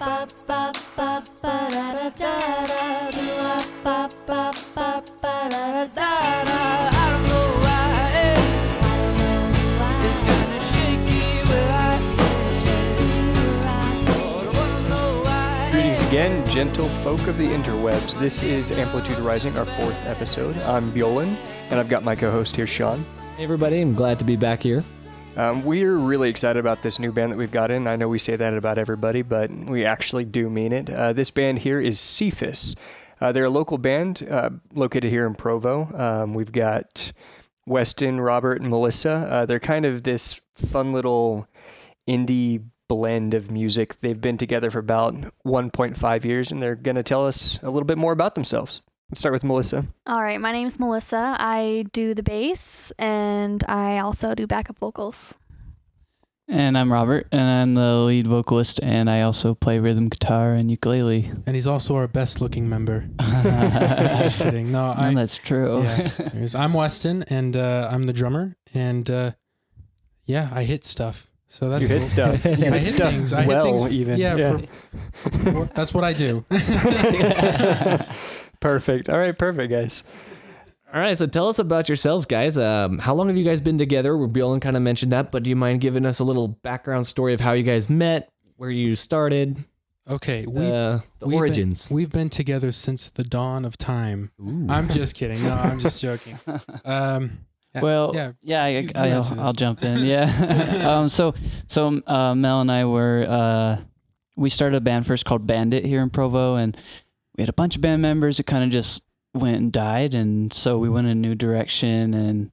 Greetings again, gentle folk of the interwebs. This is Amplitude Rising, our 4th episode. I'm Bjorn, and I've got my co-host here, Sean. Hey everybody, I'm glad to be back here. We're really excited about this new band that we've got in. I know we say that about everybody, but we actually do mean it. This band here is Cephas. They're a local band located here in Provo. We've got Weston, Robert, and Melissa. They're kind of this fun little indie blend of music. They've been together for about 1.5 years, and they're going to tell us a little bit more about themselves. Let's start with Melissa. All right, my name's Melissa. I do the bass, and I also do backup vocals. And I'm Robert, and I'm the lead vocalist, and I also play rhythm guitar and ukulele. And he's also our best-looking member. Just kidding. No, that's true. Yeah, I'm Weston, and I'm the drummer, and I hit stuff. So that's hit stuff. You I hit stuff things. even. Yeah. That's what I do. Perfect. All right, perfect, guys. All right, so tell us about yourselves, guys. How long have you guys been together? Bjorn kind of mentioned that, but do you mind giving us a little background story of how you guys met, where you started? Okay, the origins. We've been together since the dawn of time. Ooh. I'm just kidding. No, I'm just joking. I'll jump in. Yeah. So Mel and I we started a band first called Bandit here in Provo, and we had a bunch of band members that kind of just went and died, and so we went in a new direction,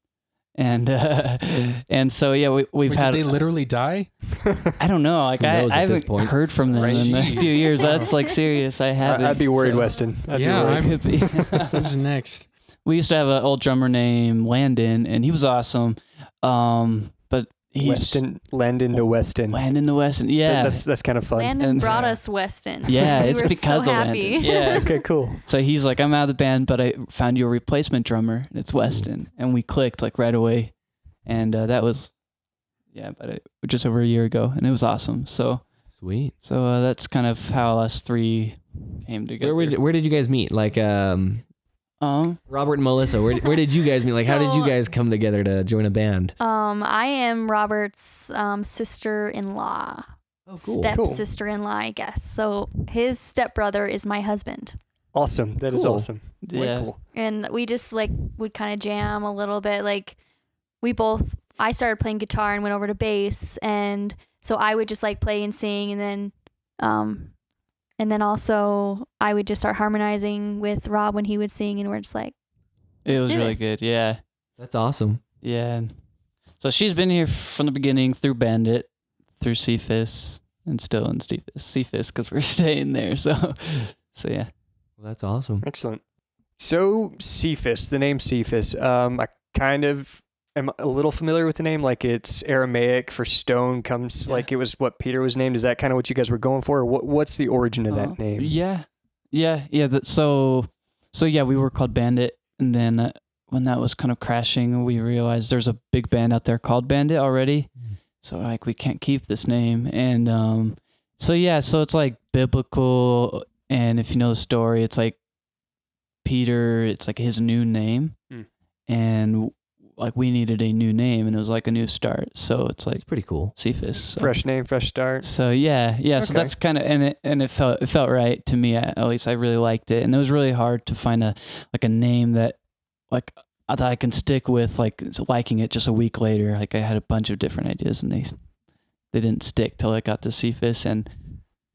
and so we've had. Did they literally die? I don't know. Like I haven't heard from them in a few years. That's like serious. I haven't. I'd be worried, Weston. Could be. Who's next? We used to have an old drummer named Landon, and he was awesome. But he's Landon to Weston. Landon to Weston, yeah. That's kind of fun. Landon brought us Weston. Yeah, we it's were because so of happy. Landon. Yeah. Okay, cool. So he's like, I'm out of the band, but I found you a replacement drummer, and it's Weston. And we clicked like right away. And that was, just over a year ago, and it was awesome. So Sweet. So that's kind of how us three came together. Where did you guys meet? Like, Robert and Melissa, where did you guys meet? Like, how did you guys come together to join a band? I am Robert's sister-in-law. Oh, cool. Step-sister-in-law, I guess. So his stepbrother is my husband. Awesome. That is awesome. Yeah. Way cool. And we just would kind of jam a little bit. Like I started playing guitar and went over to bass, and so I would just play and sing, and then also I would just start harmonizing with Rob when he would sing, and we're just like, it was do really this. good. Yeah. That's awesome. Yeah. So she's been here from the beginning through Bandit, through Cephas, and still in Cephas because we're staying there. So yeah. Well, that's awesome. Excellent. So Cephas, the name Cephas, I kind of am a little familiar with the name. Like, it's Aramaic for stone, like it was what Peter was named. Is that kind of what you guys were going for? Or what's the origin of that name? Yeah. So we were called Bandit, and then when that was kind of crashing, we realized there's a big band out there called Bandit already. So we can't keep this name, and so it's like biblical, and if you know the story, it's like Peter, it's like his new name, and we needed a new name, and it was like a new start. So it's pretty cool. Cephas. So. Fresh name, fresh start. So yeah. Okay. So that's kind of, and it felt right to me. At least I really liked it, and it was really hard to find a name that that I can stick with, liking it just a week later. Like, I had a bunch of different ideas, and they didn't stick till I got to Cephas, and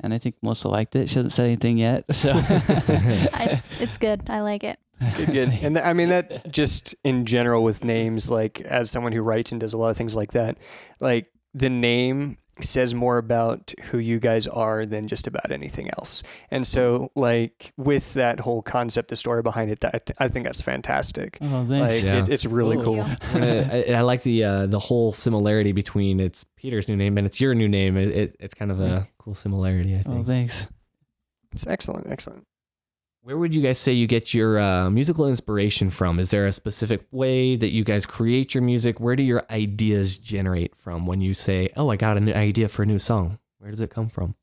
I think Melissa liked it. She hasn't said anything yet, so it's good. I like it. Good. And I mean, that just in general with names, as someone who writes and does a lot of things like that, the name says more about who you guys are than just about anything else. And so with that whole concept, the story behind it, I think that's fantastic. Oh, thanks. It's really cool. I like the whole similarity between it's Peter's new name and it's your new name. It's kind of a cool similarity, I think. Oh, thanks. It's excellent. Where would you guys say you get your musical inspiration from? Is there a specific way that you guys create your music? Where do your ideas generate from when you say, oh, I got an idea for a new song? Where does it come from?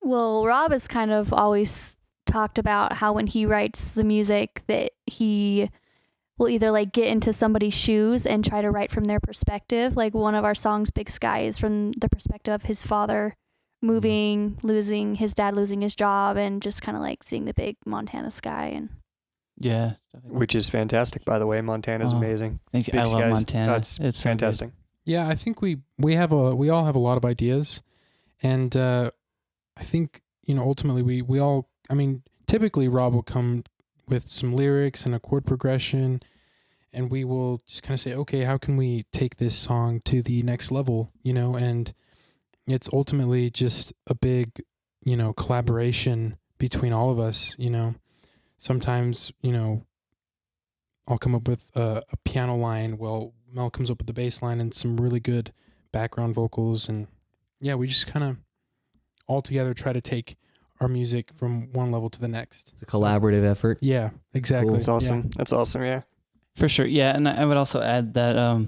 Well, Rob has kind of always talked about how when he writes the music that he will either like get into somebody's shoes and try to write from their perspective. Like one of our songs, Big Sky, is from the perspective of his father moving, losing his dad, losing his job, and just kind of like seeing the big Montana sky. And Yeah. Which is fantastic, by the way. Montana's Oh, amazing. Thank you. Big I love skies. Montana. That's It's so good. fantastic. Yeah, I think we all have a lot of ideas, and I think ultimately we all. I mean, typically Rob will come with some lyrics and a chord progression, and we will just kind of say, okay, how can we take this song to the next level? And it's ultimately just a big collaboration between all of us. Sometimes I'll come up with a piano line. Well, Mel comes up with the bass line and some really good background vocals. And yeah, we just kind of all together try to take our music from one level to the next. It's a collaborative effort. Yeah, exactly. Cool. That's awesome. Yeah. That's awesome. Yeah. For sure. Yeah. And I would also add that,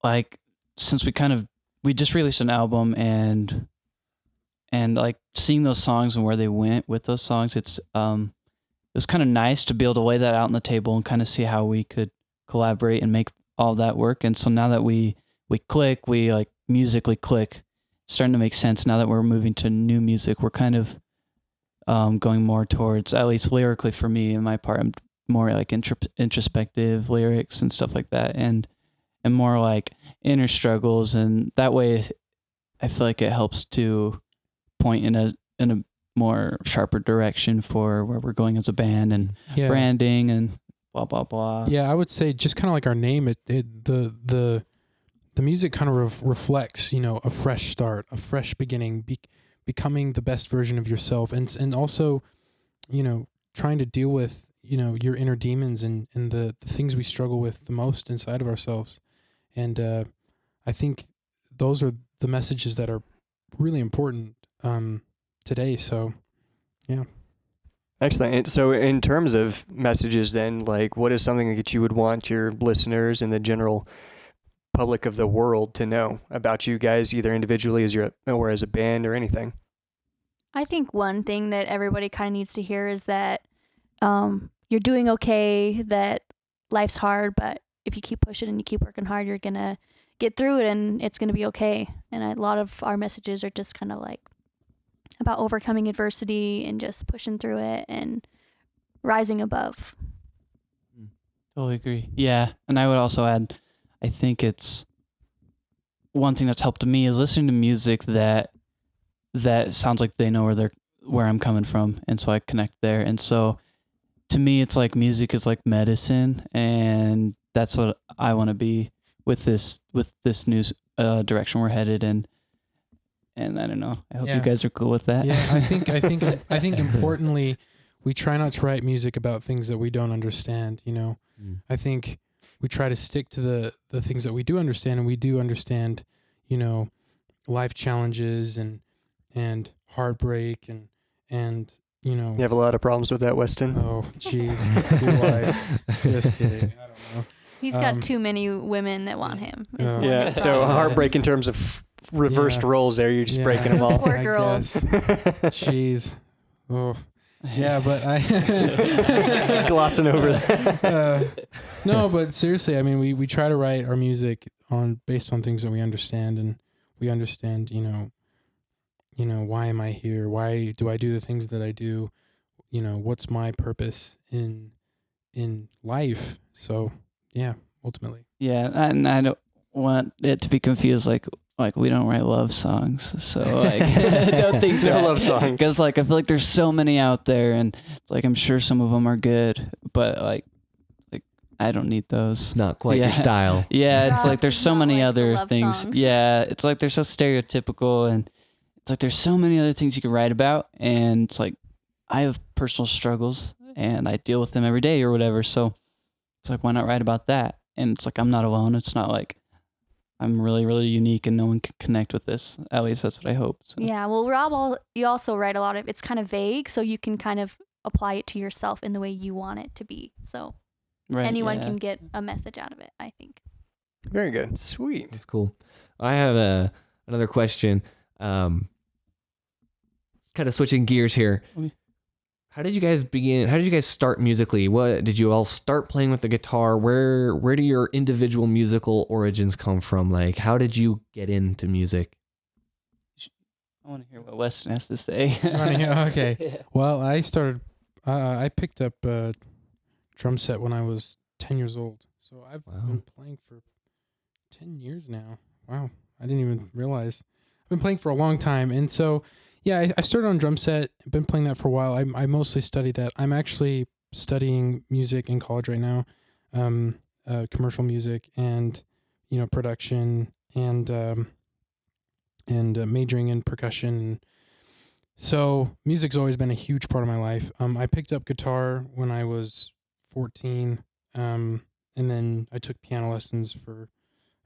like, since we just released an album and like seeing those songs and where they went with those songs, it was kind of nice to be able to lay that out on the table and kind of see how we could collaborate and make all that work. And so now that we click, we like musically click, it's starting to make sense. Now that we're moving to new music, we're kind of going more towards, at least lyrically for me and my part, I'm more like introspective lyrics and stuff like that, and more like inner struggles. And that way I feel like it helps to point in a more sharper direction for where we're going as a band and Yeah. branding and blah blah blah. Yeah, I would say just kind of like our name, the music kind of reflects, a fresh start, a fresh beginning, becoming the best version of yourself, and also, trying to deal with, your inner demons and the things we struggle with the most inside of ourselves. And I think those are the messages that are really important today. So, yeah. Excellent. And so in terms of messages then, like what is something that you would want your listeners and the general public of the world to know about you guys, either individually or as a band or anything? I think one thing that everybody kind of needs to hear is that you're doing okay, that life's hard, but if you keep pushing and you keep working hard, you're going to get through it and it's going to be okay. And a lot of our messages are just kind of like about overcoming adversity and just pushing through it and rising above. Totally agree. Yeah. And I would also add, I think it's one thing that's helped me is listening to music that sounds like they know where I'm coming from. And so I connect there. And so to me, it's like music is like medicine. And that's what I want to be with this new direction we're headed in. And I don't know. I hope you guys are cool with that. Yeah, I think importantly, we try not to write music about things that we don't understand. I think we try to stick to the things that we do understand, and we do understand, life challenges and heartbreak and You have a lot of problems with that, Weston. Oh, jeez, do I? Just kidding. I don't know. He's got too many women that want him. It's more Yeah, his so problem. heartbreak in terms of reversed roles there. You're just breaking them Those all. poor I girls. guess. Jeez. Oh. Yeah, but I Glossing over that. no, but seriously, I mean, we try to write our music based on things that we understand, and we understand, why am I here? Why do I do the things that I do? What's my purpose in life? So, yeah, ultimately. Yeah. And I don't want it to be confused like we don't write love songs. So like, don't think No that. love songs. Because like, I feel like there's so many out there and it's like, I'm sure some of them are good, but like I don't need those. Not quite your Yeah. style. Yeah. It's Rob like, there's does so not many like the other love things. songs. Yeah. It's like, they're so stereotypical and it's like, there's so many other things you can write about. And it's like, I have personal struggles and I deal with them every day or whatever. So it's like, why not write about that? And it's like, I'm not alone. It's not like I'm really, really unique and no one can connect with this. At least that's what I hope. So. Yeah, well, Rob, you also write a lot of, it's kind of vague, so you can kind of apply it to yourself in the way you want it to be. So Right, anyone yeah. can get a message out of it, I think. Very good. Sweet. That's cool. I have another question. kind of switching gears here. Okay. How did you guys begin? How did you guys start musically? What did you all start playing with the guitar? Where do your individual musical origins come from? Like, how did you get into music? I want to hear what Weston has to say. Okay. Yeah. Well, I started. I picked up a drum set when I was 10 years old. So I've Wow. been playing for 10 years now. Wow, I didn't even realize. I've been playing for a long time, and so yeah, I started on drum set. I've been playing that for a while. I mostly studied that. I'm actually studying music in college right now, commercial music and production and majoring in percussion. So music's always been a huge part of my life. I picked up guitar when I was 14, and then I took piano lessons for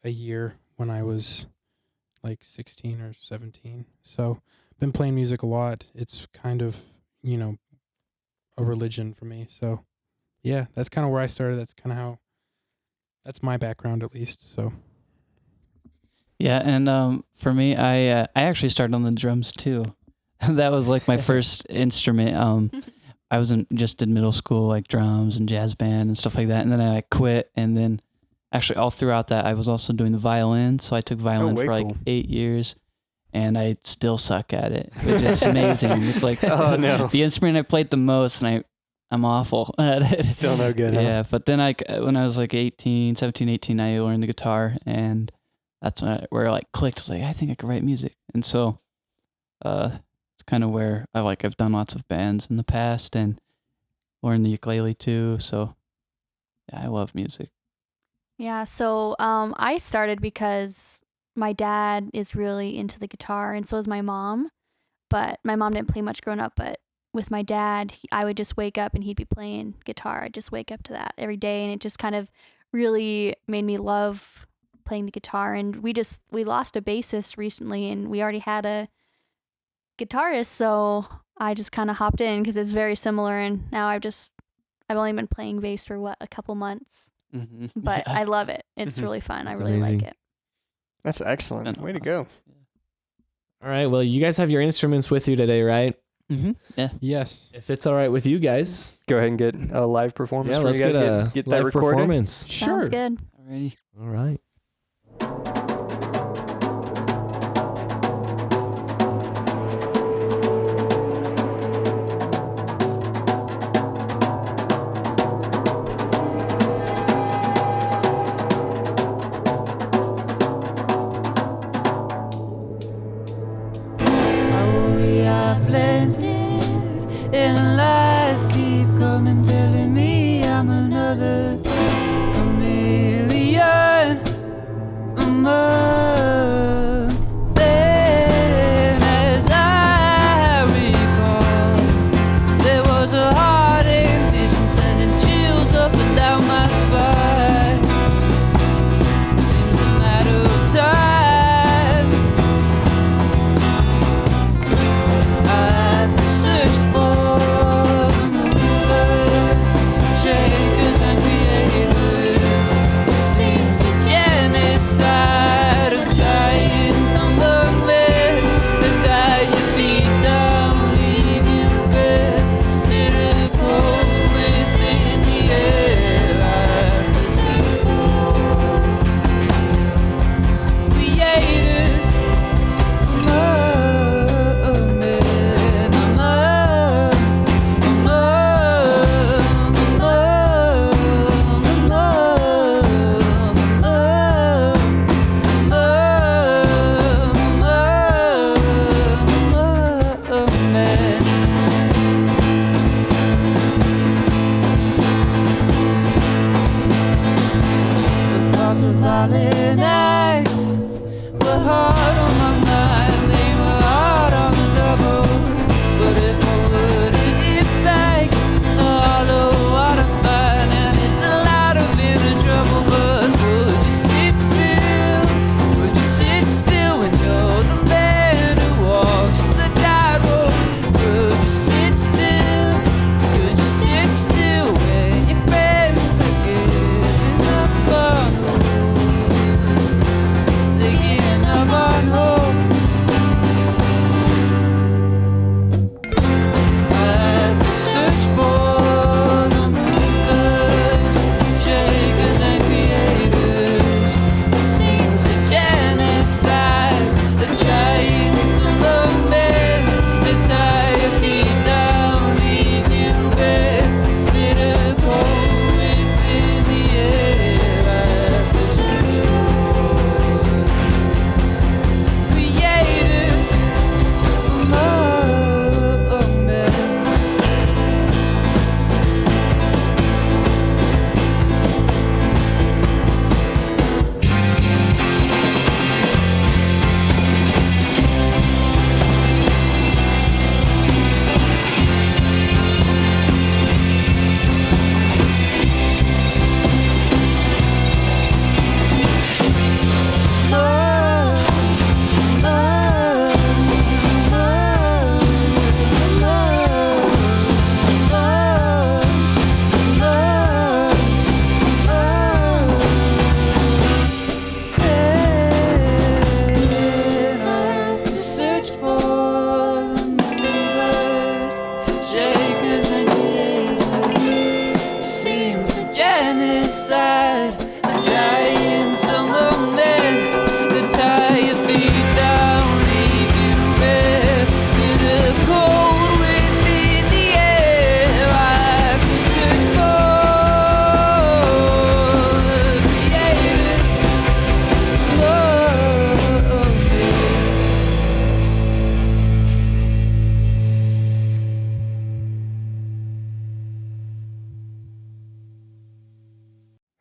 a year when I was like 16 or 17. So been playing music a lot. It's kind of, a religion for me. So yeah, that's kind of where I started. That's kind of that's my background at least. So Yeah, and for me, I actually started on the drums too. That was like my first instrument. I just in middle school, like drums and jazz band and stuff like that, and then I quit. And then actually all throughout that, I was also doing the violin. So I took violin way for like cool. 8 years, and I still suck at it, which is amazing. It's like Oh, no. the instrument I played the most, and I'm awful at it. Still no good, huh? Yeah, but then when I was like 17, 18, I learned the guitar, and that's where it like clicked. It's like, I think I could write music. And so it's kind of where I've done lots of bands in the past and learned the ukulele too. So yeah, I love music. Yeah, so I started because my dad is really into the guitar, and so is my mom. But my mom didn't play much growing up, but with my dad, I would just wake up and he'd be playing guitar. I'd just wake up to that every day, and it just kind of really made me love playing the guitar. And we lost a bassist recently, and we already had a guitarist, so I just kind of hopped in because it's very similar. And now I've only been playing bass for a couple months, Mm-hmm. but I love it. It's Mhm. really fun. That's I really amazing. like it. That's excellent. Way to go. All right. Well, you guys have your instruments with you today, right? Mm-hmm. Yeah. yes, If it's all right with you guys, Go ahead and get a live performance yeah, for let's you guys. get a Get that live recorded. performance. sure. Sounds good. Alrighty. All right. We are blended, and lies keep coming, telling me I'm another chameleon among them. As I recall, there was a haunting vision sending chills up and down my spine. Seems a matter of time. I've searched for movers, shakers, and creators. It seems a genocide of giants among men. The die you beat down, leave you bare. Miracle within the air. I've searched for creators. Valley nights were hard on my mind, they were hard on the double. But if I were to get back, all of what I find, and it's a lot of inner trouble. But would you sit still? Would you sit still when you're the man who walks the tightrope? Would you sit still? Could you sit still when your friends are giving up on hope? They're giving up on hope.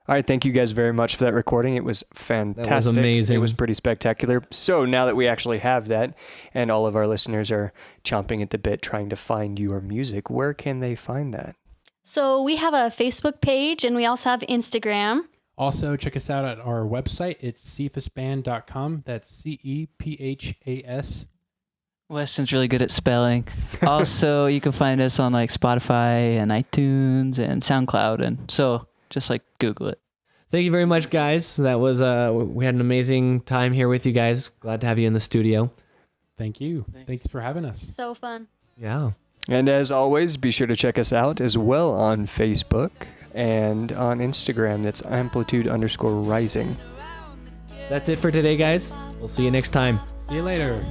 All right, thank you guys very much for that recording. It was fantastic. amazing. It was pretty spectacular. So now that we actually have that, and all of our listeners are chomping at the bit trying to find your music, where can they find that? So we have a Facebook page and we also have Instagram. Also, check us out at our website. It's cephasband.com. That's CEPHAS. Weston's really good at spelling. Also, you can find us on like Spotify and iTunes and SoundCloud, and so just like Google it. Thank you very much, guys. That was we had an amazing time here with you guys. Glad to have you in the studio. Thank you. Thanks for having us. So fun. Yeah. And as always, be sure to check us out as well on Facebook and on Instagram. That's Amplitude_rising. That's it for today, guys. We'll see you next time. See you later.